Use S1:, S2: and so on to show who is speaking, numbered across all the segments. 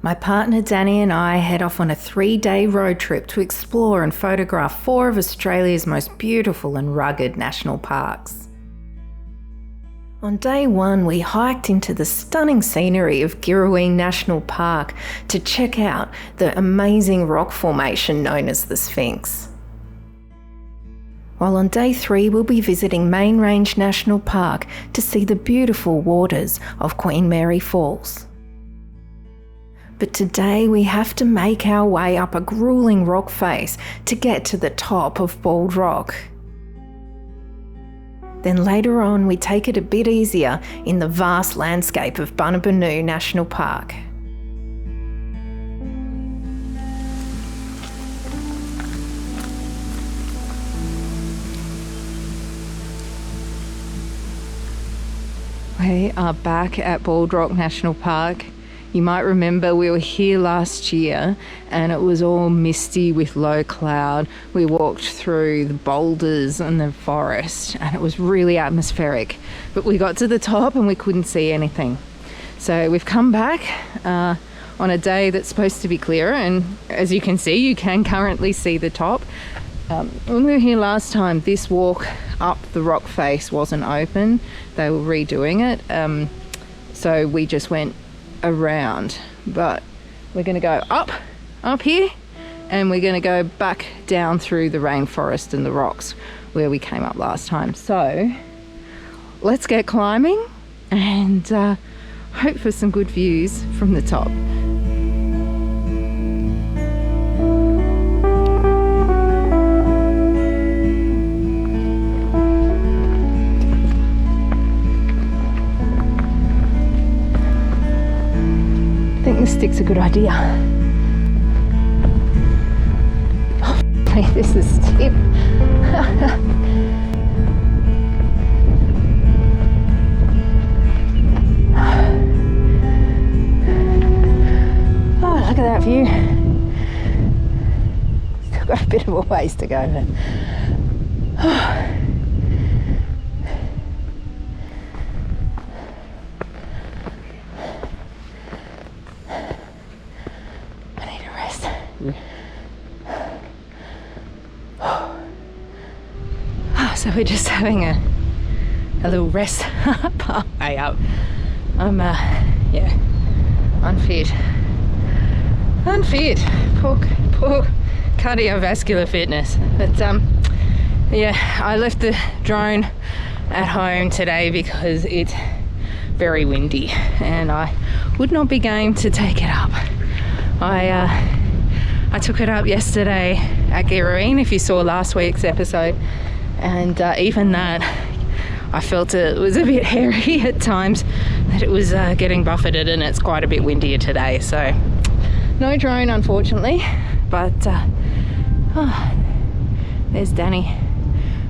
S1: My partner Danny and I head off on a 3-day road trip to explore and photograph 4 of Australia's most beautiful and rugged national parks. On day 1, we hiked into the stunning scenery of Girraween National Park to check out the amazing rock formation known as the Sphinx. While on day 3, we'll be visiting Main Range National Park to see the beautiful waters of Queen Mary Falls. But today we have to make our way up a grueling rock face to get to the top of Bald Rock. Then later on we take it a bit easier in the vast landscape of Bunnabanoo National Park. We are back at Bald Rock National Park. You might remember we were here last year and it was all misty with low cloud. We walked through the boulders and the forest and it was really atmospheric. But we got to the top and we couldn't see anything. So we've come back on a day that's supposed to be clearer, and as you can see, you can currently see the top. When we were here last time, this walk up the rock face wasn't open. They were redoing it. So we just went around, but we're going to go up here, and we're going to go back down through the rainforest and the rocks where we came up last time. So let's get climbing and hope for some good views from the top. I think the stick's a good idea. Oh, this is steep. Oh, look at that view. Still got a bit of a ways to go, but so we're just having a little rest halfway up. I'm unfit. Poor cardiovascular fitness. But I left the drone at home today because it's very windy and I would not be game to take it up. I took it up yesterday at Girraween, if you saw last week's episode, and even that, I felt it was a bit hairy at times, that it was getting buffeted, and it's quite a bit windier today. So no drone, unfortunately, but there's Danny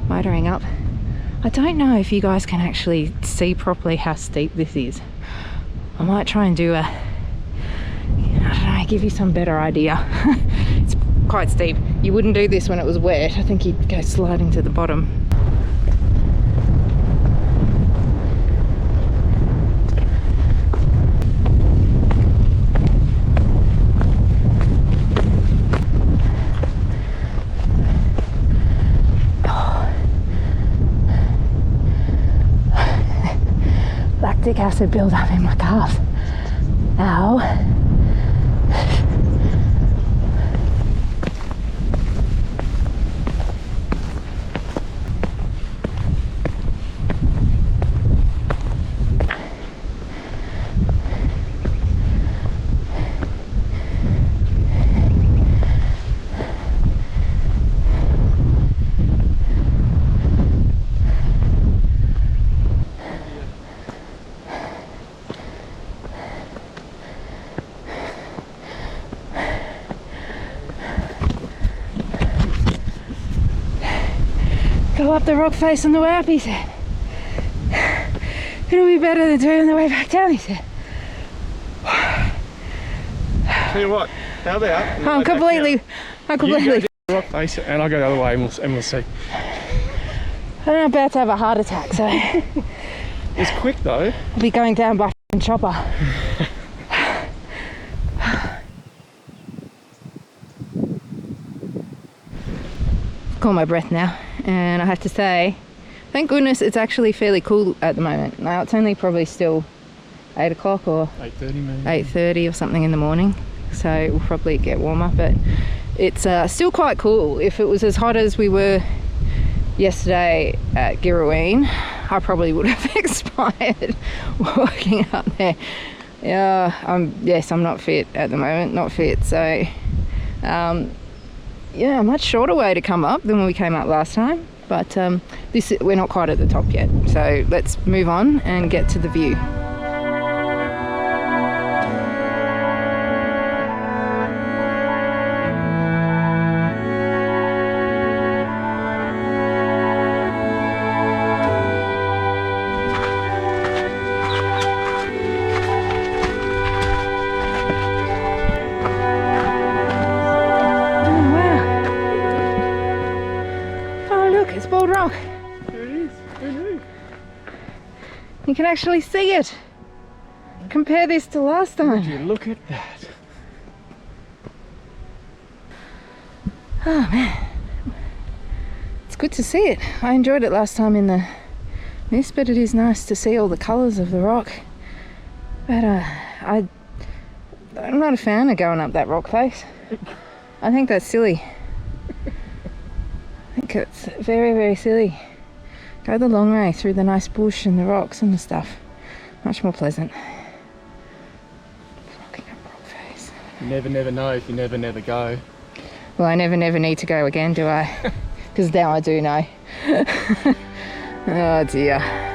S1: motoring up. I don't know if you guys can actually see properly how steep this is. I might try and do give you some better idea. It's quite steep. You wouldn't do this when it was wet. I think you'd go sliding to the bottom. Lactic acid build-up in my calves. Ow. Go up the rock face on the way up, he said. It'll be better than doing on the way back down, he said.
S2: Tell you what, how about?
S1: I'm completely.
S2: You go down the rock face and I'll go the other way and we'll see.
S1: I'm about to have a heart attack, so.
S2: It's quick though.
S1: I'll be going down by f***ing chopper. caught my breath now, and I have to say, thank goodness it's actually fairly cool at the moment. Now it's only probably still 8 o'clock or
S2: 8:30 maybe.
S1: 8:30 or something in the morning, so we'll probably get warmer, but it's still quite cool. If it was as hot as we were yesterday at Girraween, I probably would have expired walking up there. Yeah, I'm not fit at the moment, not fit, so yeah, a much shorter way to come up than when we came up last time, but we're not quite at the top yet, so let's move on and get to the view. You can actually see it. Compare this to last time.
S2: Would you look at that?
S1: Oh man, it's good to see it. I enjoyed it last time in the mist, but it is nice to see all the colours of the rock. But I'm not a fan of going up that rock face. I think that's silly. I think it's very, very silly. Go the long way through the nice bush and the rocks and the stuff. Much more pleasant. Rocking up rock face.
S2: You never know if you never go.
S1: Well, I never need to go again, do I? Because now I do know. Oh dear.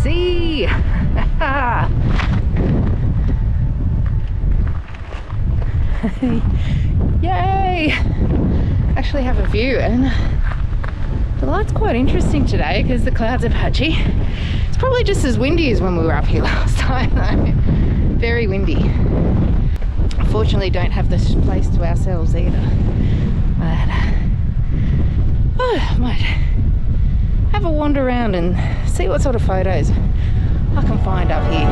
S1: See. Yay! Actually have a view, and the light's quite interesting today because the clouds are patchy. It's probably just as windy as when we were up here last time though. Very windy. Unfortunately don't have this place to ourselves either, but I might have a wander around and see what sort of photos I can find up here.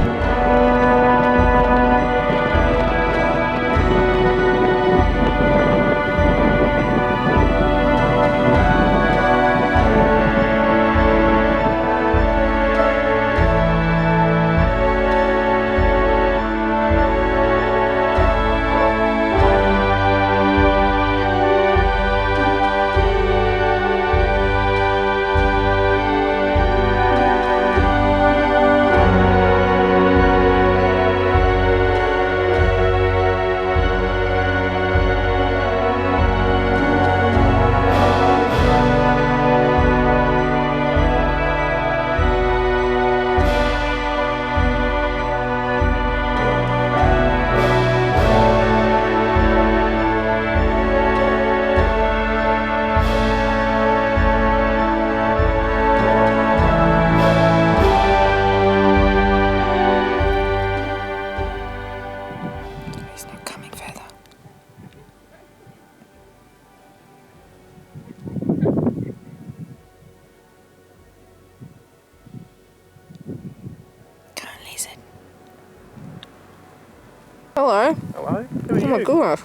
S1: Hello.
S2: Hello? Who
S1: Oh
S2: are
S1: my
S2: you?
S1: goodness.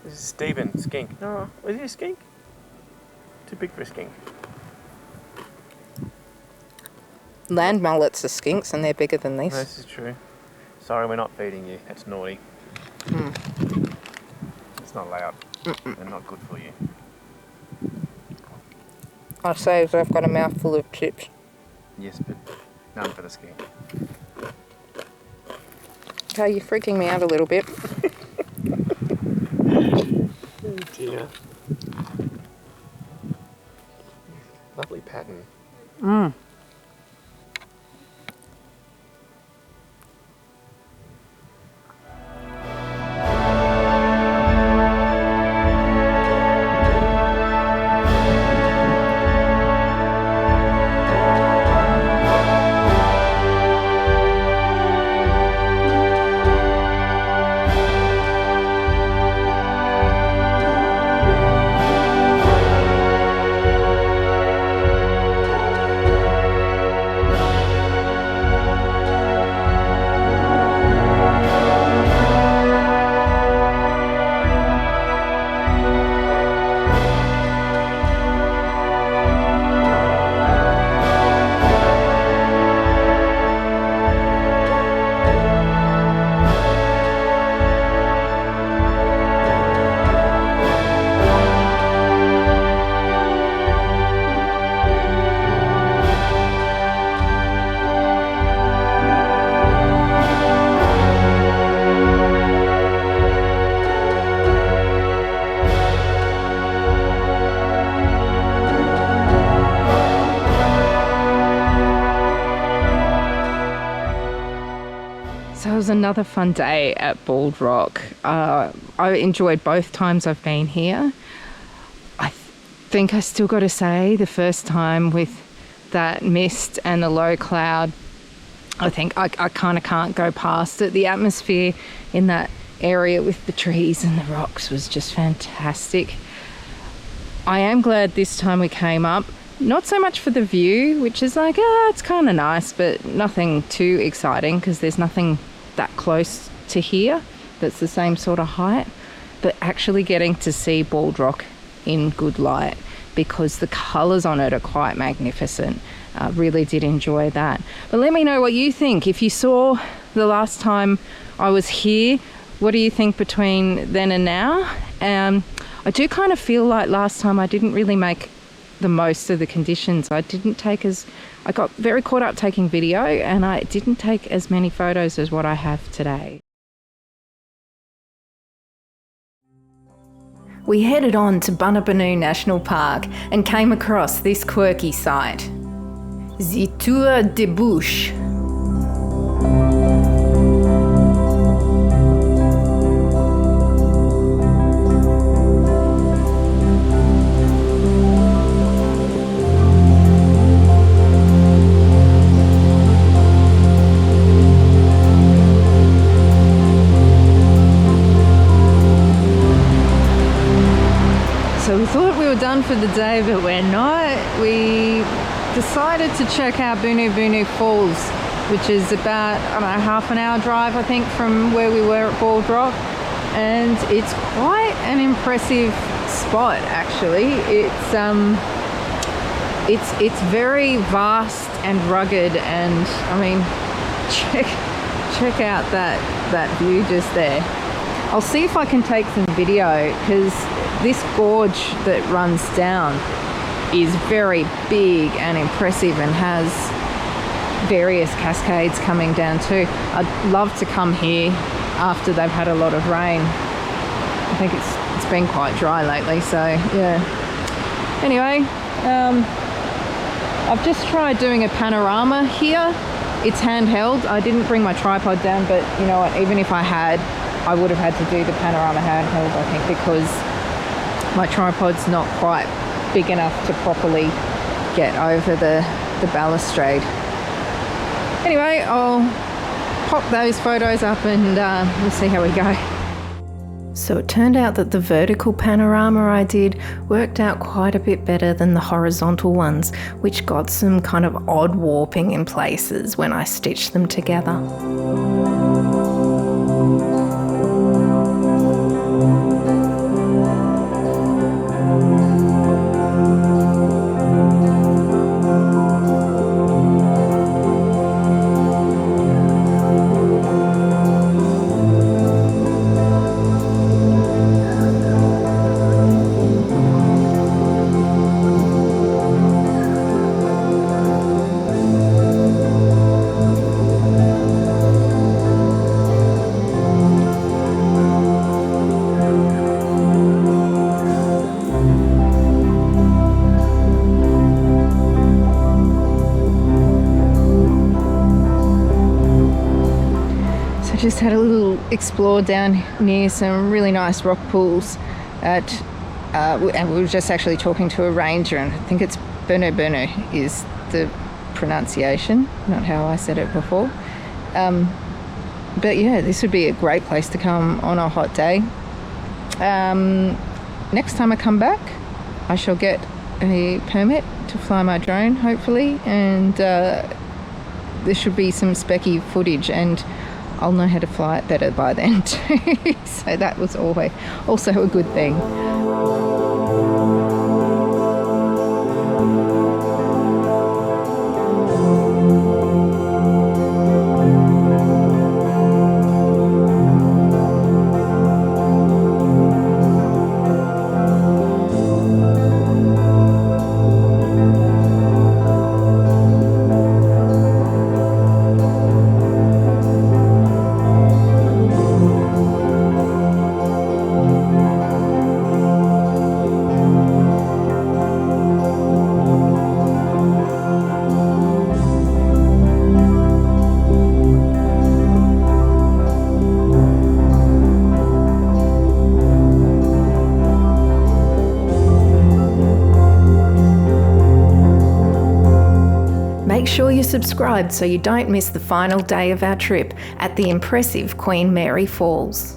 S2: This is Stephen, skink. No, is he a skink? Too big for a skink.
S1: Land mullets are skinks and they're bigger than
S2: No,
S1: these.
S2: this is true. Sorry, we're not feeding you. That's naughty.
S1: Hmm.
S2: It's not allowed. They're not good for you.
S1: I say as I've got a mouthful of chips.
S2: Yes, but none for the skink.
S1: Okay, you're freaking me out a little bit.
S2: Oh dear. Lovely pattern.
S1: Mmm. So it was another fun day at Bald Rock. I enjoyed both times I've been here. I think I still got to say the first time with that mist and the low cloud, I think I kind of can't go past it. The atmosphere in that area with the trees and the rocks was just fantastic. I am glad this time we came up. Not so much for the view, which is like, it's kind of nice, but nothing too exciting because there's nothing that close to here that's the same sort of height, but actually getting to see Bald Rock in good light because the colours on it are quite magnificent. Really did enjoy that. But let me know what you think. If you saw the last time I was here, what do you think between then and now? I do kind of feel like last time I didn't really make the most of the conditions. I got very caught up taking video and I didn't take as many photos as what I have today. We headed on to Bunabanu National Park and came across this quirky site. The Tour de Bouche. So we thought we were done for the day, but we're not. We decided to check out Bunu Bunu Falls, which is about, I don't know, half an hour drive, I think, from where we were at Bald Rock. And it's quite an impressive spot, actually. It's very vast and rugged, and I mean, check out that view just there. I'll see if I can take some video because this gorge that runs down is very big and impressive and has various cascades coming down too. I'd love to come here after they've had a lot of rain. I think it's been quite dry lately, so yeah. Anyway, I've just tried doing a panorama here. It's handheld. I didn't bring my tripod down, but you know what, even if I had, I would have had to do the panorama handheld, I think, because my tripod's not quite big enough to properly get over the balustrade. Anyway, I'll pop those photos up and we'll see how we go. So it turned out that the vertical panorama I did worked out quite a bit better than the horizontal ones, which got some kind of odd warping in places when I stitched them together. I just had a little explore down near some really nice rock pools and we were just actually talking to a ranger, and I think it's Berno is the pronunciation, not how I said it before. But yeah, this would be a great place to come on a hot day. Next time I come back, I shall get a permit to fly my drone, hopefully, and there should be some specky footage, and I'll know how to fly it better by then too. So that was always also a good thing. Make sure you're subscribed so you don't miss the final day of our trip at the impressive Queen Mary Falls.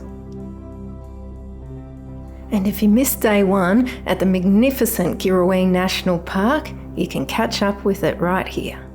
S1: And if you missed day one at the magnificent Girraween National Park, you can catch up with it right here.